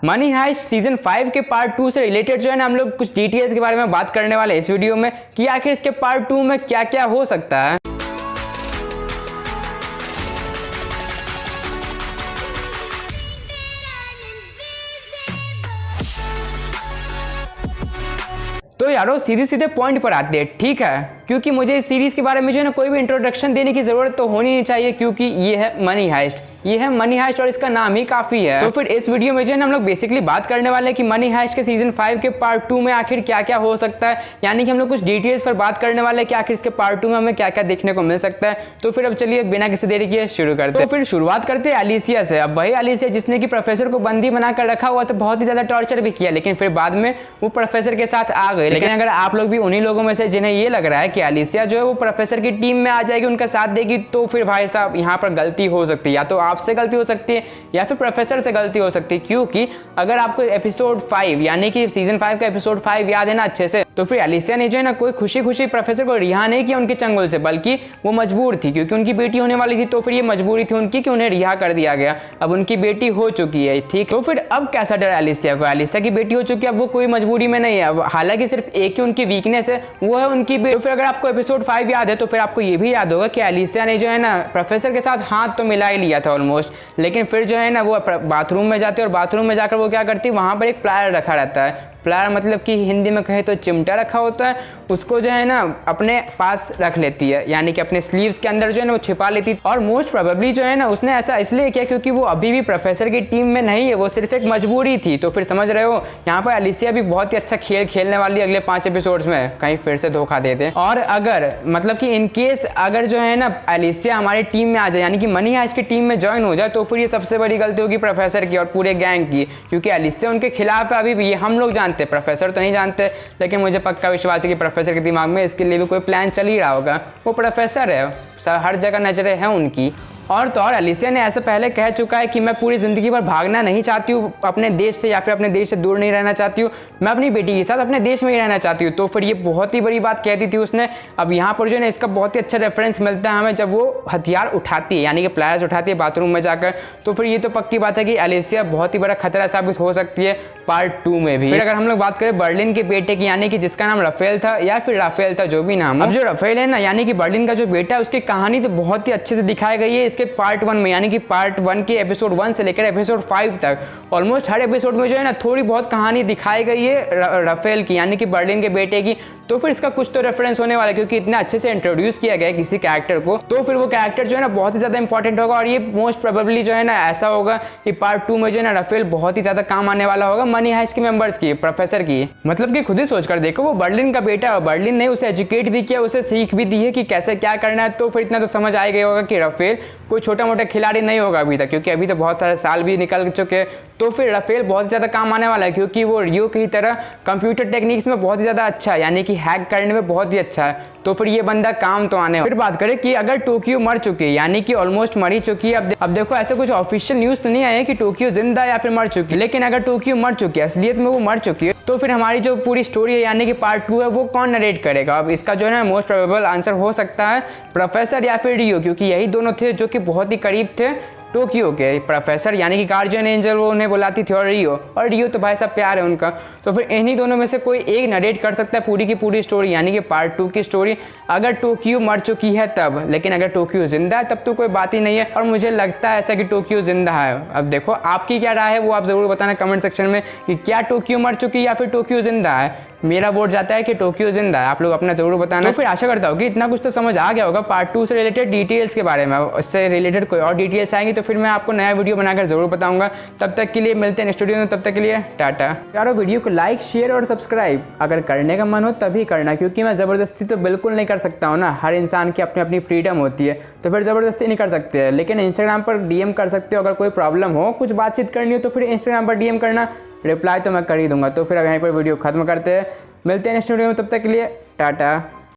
Money heist season 5 के part 2 से related जो है ना हम लोग कुछ डिटेल्स के बारे में बात करने वाले हैं इस वीडियो में कि आखिर इसके पार्ट 2 में क्या क्या हो सकता है। तो यारो सीधे सीधे पॉइंट पर आते हैं, ठीक है, क्योंकि मुझे इस सीरीज के बारे में जो है ना कोई भी इंट्रोडक्शन देने की जरूरत तो होनी नहीं चाहिए, क्योंकि ये है मनी हाइस्ट, ये है मनी हाइस्ट और इसका नाम ही काफी है। तो फिर इस वीडियो में जो है ना हम लोग बेसिकली बात करने वाले हैं कि मनी हाइस्ट के सीजन 5 के पार्ट 2 में आखिर क्या क्या हो सकता है, यानी कि हम लोग कुछ डिटेल्स पर बात करने वाले हैं कि आखिर इसके पार्ट 2 में हमें क्या क्या देखने को मिल सकता है। तो फिर अब चलिए बिना किसी देरी किए शुरू करते हैं। तो फिर शुरुआत करते हैं एलिसिया से। अब वही एलिसिया जिसने कि प्रोफेसर को बंदी बनाकर रखा हुआ था, बहुत ही ज्यादा टॉर्चर भी किया, लेकिन फिर बाद में वो प्रोफेसर के साथ आ गए। लेकिन अगर आप लोग भी उन्हीं लोगों में से जिन्हें ये लग रहा है कि एलिसिया जो है वो प्रोफेसर की टीम में आ जाएगी, उनका साथ देगी, तो फिर भाई साहब यहाँ पर गलती हो सकती है। या तो आपसे गलती हो सकती है या फिर प्रोफेसर से गलती हो सकती है, क्योंकि अगर आपको एपिसोड 5 यानी कि सीजन 5 का एपिसोड 5 याद है ना अच्छे से, तो फिर एलिसिया ने जो है ना कोई खुशी खुशी प्रोफेसर को रिहा नहीं किया उनके चंगुल से, बल्कि वो मजबूर थी क्योंकि उनकी बेटी होने वाली थी। तो फिर ये मजबूरी थी उनकी कि उन्हें रिहा कर दिया गया। अब उनकी बेटी हो चुकी है, ठीक। तो फिर अब कैसा डर एलिसिया को, एलिसिया की बेटी हो चुकी है, अब वो कोई मजबूरी में नहीं है। अब हालांकि सिर्फ एक ही उनकी वीकनेस है, वो है उनकी बेटी। तो फिर अगर आपको एपिसोड 5 याद है तो फिर आपको ये भी याद होगा कि एलिसिया ने जो है ना प्रोफेसर के साथ हाथ तो मिला ही लिया था ऑलमोस्ट, लेकिन फिर जो है ना वो बाथरूम में जाती है और बाथरूम में जाकर वो क्या करती है, वहां पर एक प्लायर रखा रहता है। प्लायर मतलब कि हिंदी में कहे तो चिमटा रखा होता है, उसको जो है ना अपने पास रख लेती है, यानी कि अपने स्लीव्स के अंदर जो है ना वो छिपा लेती है। और मोस्ट प्रोबेबली जो है ना उसने ऐसा इसलिए किया क्योंकि वो अभी भी प्रोफेसर की टीम में नहीं है, वो सिर्फ एक मजबूरी थी। तो फिर समझ रहे हो यहाँ पर एलिसिया भी बहुत ही अच्छा खेल खेलने वाली अगले 5 एपिसोड्स में, कहीं फिर से धोखा देते। और अगर मतलब कि इन केस अगर जो है ना एलिसिया हमारी टीम में आ जाए, यानी कि मनी हाइस्ट की टीम में ज्वाइन हो जाए, तो फिर ये सबसे बड़ी गलती होगी प्रोफेसर की और पूरे गैंग की, क्योंकि एलिसिया उनके खिलाफ है अभी भी, ये हम लोग जानते, प्रोफेसर तो नहीं जानते, लेकिन मुझे पक्का विश्वास है कि प्रोफेसर के दिमाग में इसके लिए भी कोई प्लान चल ही रहा होगा। वो प्रोफेसर है, हर जगह नजरें हैं उनकी। और तो और एलिसिया ने ऐसे पहले कह चुका है कि मैं पूरी ज़िंदगी भर भागना नहीं चाहती हूँ अपने देश से, या फिर अपने देश से दूर नहीं रहना चाहती हूँ, मैं अपनी बेटी के साथ अपने देश में ही रहना चाहती हूँ। तो फिर ये बहुत ही बड़ी बात कह दी थी उसने। अब यहाँ पर जो है ना इसका बहुत ही अच्छा रेफरेंस मिलता है हमें जब वो हथियार उठाती है, यानी कि प्लायर्स उठाती है बाथरूम में जाकर। तो फिर ये तो पक्की बात है कि एलिसिया बहुत ही बड़ा खतरा साबित हो सकती है पार्ट 2 में भी। फिर अगर हम लोग बात करें बर्लिन के बेटे की, यानी कि जिसका नाम राफेल था या फिर राफेल था, जो भी नाम। अब जो राफेल है ना, यानी कि बर्लिन का जो बेटा है, उसकी कहानी तो बहुत ही अच्छे से दिखाई गई है इसके पार्ट 1 में, यानी कि पार्ट 1 के एपिसोड 1 से लेकर एपिसोड 5 तक ऑलमोस्ट हर एपिसोड में जो है ना थोड़ी बहुत कहानी दिखाई गई है राफेल की, यानी कि बर्लिन के बेटे की। तो फिर इसका कुछ तो रेफरेंस होने वाला है, क्योंकि इतना अच्छे से इंट्रोड्यूस किया गया है किसी कैरेक्टर को, तो फिर वो कैरेक्टर जो है ना बहुत ही ज्यादा इंपॉर्टेंट होगा। और ये मोस्ट प्रोबेबली जो है ना ऐसा होगा कि पार्ट 2 में जो है ना राफेल बहुत ही ज्यादा काम आने वाला होगा मनी हाइस्ट के मेंबर्स की, प्रोफेसर की। मतलब कि खुद ही सोचकर देखो, वो बर्लिन का बेटा है, बर्लिन ने उसे एजुकेट भी किया, उसे सीख भी दी है कि कैसे क्या करना है। तो फिर इतना तो समझ आ गया होगा कि राफेल कोई छोटा मोटा खिलाड़ी नहीं होगा अभी तक, क्योंकि अभी तो बहुत सारे साल भी निकल चुके। तो फिर राफेल बहुत ज़्यादा काम आने वाला है, क्योंकि वो रियो की तरह कंप्यूटर टेक्निक्स में बहुत ही ज़्यादा अच्छा है, यानी कि हैक करने में बहुत ही अच्छा है। तो फिर ये बंदा काम तो आने। फिर बात करें कि अगर टोक्यो मर चुकी है, यानी कि ऑलमोस्ट मर ही चुकी है। अब देखो ऐसे कुछ ऑफिशियल न्यूज़ तो नहीं आए कि टोक्यो जिंदा या फिर मर चुकी है, लेकिन अगर टोक्यो मर चुकी है, असलियत में वो मर चुकी है, तो फिर हमारी जो पूरी स्टोरी है यानी कि पार्ट 2 है वो कौन नरेट करेगा। अब इसका जो है ना मोस्ट प्रोबेबल आंसर हो सकता है प्रोफेसर या फिर रियो, क्योंकि यही दोनों थे जो कि बहुत ही करीब थे टोक्यो के। प्रोफेसर यानी कि गार्जियन एंजल वो उन्हें बुलाती थी, और रियो तो भाई साहब प्यार है उनका। तो फिर इन्हीं दोनों में से कोई एक नरेट कर सकता है पूरी की पूरी स्टोरी, यानी कि पार्ट 2 की स्टोरी, अगर टोक्यो मर चुकी है तब। लेकिन अगर टोक्यो जिंदा है तब तो कोई बात ही नहीं है, और मुझे लगता है ऐसा कि टोक्यो जिंदा है। अब देखो आपकी क्या राय है वो आप जरूर बताना कमेंट सेक्शन में कि क्या टोक्यो मर चुकी है या फिर टोक्यो जिंदा है। मेरा वोट जाता है कि टोक्यो जिंदा है, आप लोग अपना जरूर बताना। तो फिर आशा करता हूँ कि इतना कुछ तो समझ आ गया होगा पार्ट 2 से रिलेटेड डिटेल्स के बारे में। इससे रिलेटेड कोई और डिटेल्स आएंगी तो फिर मैं आपको नया वीडियो बनाकर जरूर बताऊंगा। तब तक के लिए मिलते हैं नेक्स्ट वीडियो में, तब तक के लिए टाटा। यारो वीडियो को लाइक शेयर और सब्सक्राइब अगर करने का मन हो तभी करना, क्योंकि मैं ज़बरदस्ती तो बिल्कुल नहीं कर सकता हूँ ना, हर इंसान की अपनी अपनी फ्रीडम होती है, तो फिर ज़बरदस्ती नहीं कर सकते हैं। लेकिन इंस्टाग्राम पर DM कर सकते हो, अगर कोई प्रॉब्लम हो, कुछ बातचीत करनी हो तो फिर इंस्टाग्राम पर DM करना, रिप्लाई तो मैं कर ही दूंगा। तो फिर अब यहीं पर वीडियो खत्म करते हैं, मिलते हैं नेक्स्ट वीडियो में, तब तक के लिए टाटा।